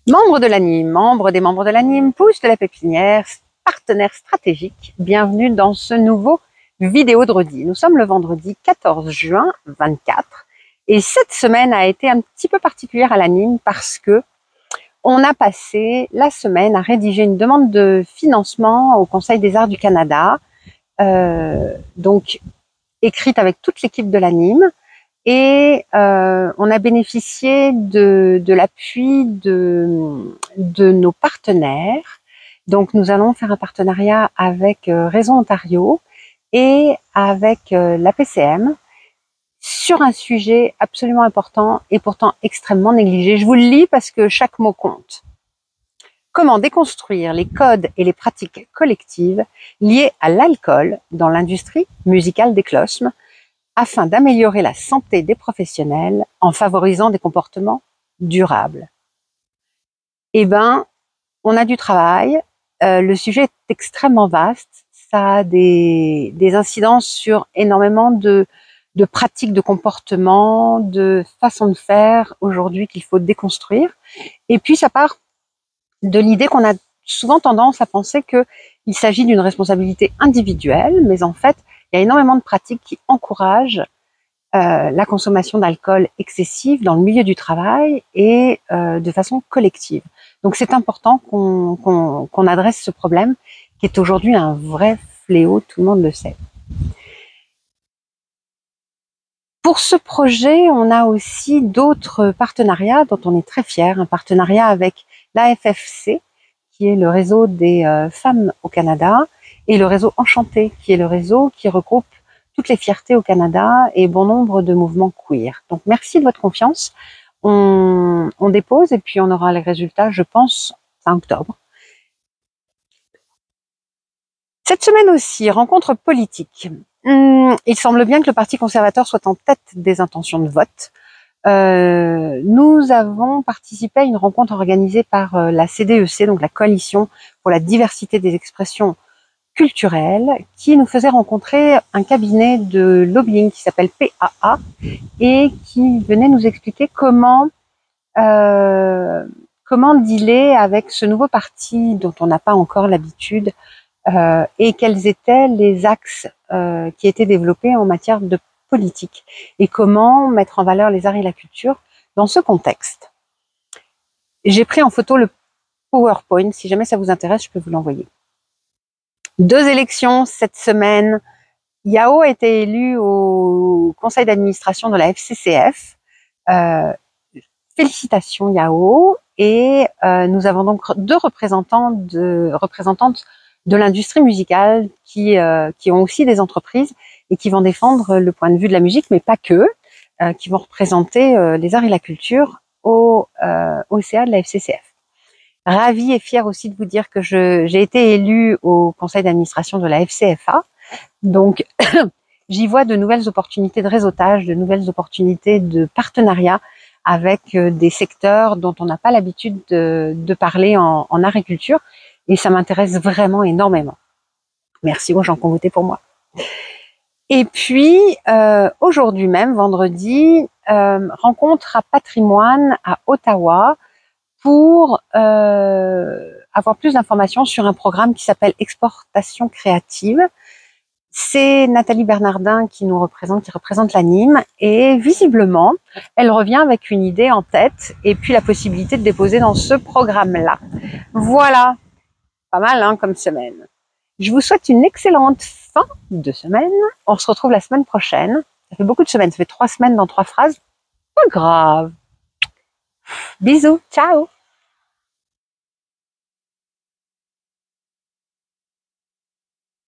Membres de l'ANIM, membres de l'ANIM, pousse de la pépinière, partenaire stratégique, bienvenue dans ce nouveau vidéo de redis. Nous sommes le vendredi 14 juin 24 et cette semaine a été un petit peu particulière à l'ANIM parce que on a passé la semaine à rédiger une demande de financement au Conseil des arts du Canada, donc écrite avec toute l'équipe de l'ANIM. Et on a bénéficié de l'appui de nos partenaires. Donc nous allons faire un partenariat avec Réseau Ontario et avec la PCM sur un sujet absolument important et pourtant extrêmement négligé. Je vous le lis parce que chaque mot compte. Comment déconstruire les codes et les pratiques collectives liées à l'alcool dans l'industrie musicale des closmes afin d'améliorer la santé des professionnels en favorisant des comportements durables. Eh ben, on a du travail. Le sujet est extrêmement vaste. Ça a des incidences sur énormément de pratiques de comportement, de façons de faire aujourd'hui qu'il faut déconstruire. Et puis, ça part de l'idée qu'on a souvent tendance à penser qu'il s'agit d'une responsabilité individuelle, mais en fait, il y a énormément de pratiques qui encouragent la consommation d'alcool excessive dans le milieu du travail et de façon collective. Donc c'est important qu'on adresse ce problème qui est aujourd'hui un vrai fléau, tout le monde le sait. Pour ce projet, on a aussi d'autres partenariats dont on est très fiers. Un partenariat avec l'AFFC, qui est le réseau des femmes au Canada, et le réseau Enchanté, qui est le réseau qui regroupe toutes les fiertés au Canada et bon nombre de mouvements queer. Donc merci de votre confiance. On dépose et puis on aura les résultats, je pense, fin octobre. Cette semaine aussi, rencontre politique. Il semble bien que le Parti conservateur soit en tête des intentions de vote. Nous avons participé à une rencontre organisée par la CDEC, donc la Coalition pour la diversité des expressions culturelles, qui nous faisait rencontrer un cabinet de lobbying qui s'appelle PAA et qui venait nous expliquer comment dealer avec ce nouveau parti dont on n'a pas encore l'habitude et quels étaient les axes qui étaient développés en matière de politique et comment mettre en valeur les arts et la culture dans ce contexte. J'ai pris en photo le PowerPoint, si jamais ça vous intéresse, je peux vous l'envoyer. 2 élections cette semaine. Yao a été élu au conseil d'administration de la FCCF. Félicitations Yao. Et nous avons donc 2 représentantes de l'industrie musicale qui ont aussi des entreprises et qui vont défendre le point de vue de la musique, mais pas que, qui vont représenter les arts et la culture au CA de la FCCF. Ravie et fière aussi de vous dire que j'ai été élue au conseil d'administration de la FCFA. Donc, j'y vois de nouvelles opportunités de réseautage, de nouvelles opportunités de partenariat avec des secteurs dont on n'a pas l'habitude de parler en agriculture. Et ça m'intéresse vraiment énormément. Merci aux gens qui ont voté pour moi. Et puis, aujourd'hui même, vendredi, rencontre à Patrimoine à Ottawa pour avoir plus d'informations sur un programme qui s'appelle Exportation créative. C'est Nathalie Bernardin qui représente l'ANIM et visiblement, elle revient avec une idée en tête et puis la possibilité de déposer dans ce programme-là. Voilà, pas mal hein, comme semaine. Je vous souhaite une excellente fin de semaine. On se retrouve la semaine prochaine. Ça fait beaucoup de semaines, ça fait 3 semaines dans 3 phrases. Pas grave. Bisous, ciao.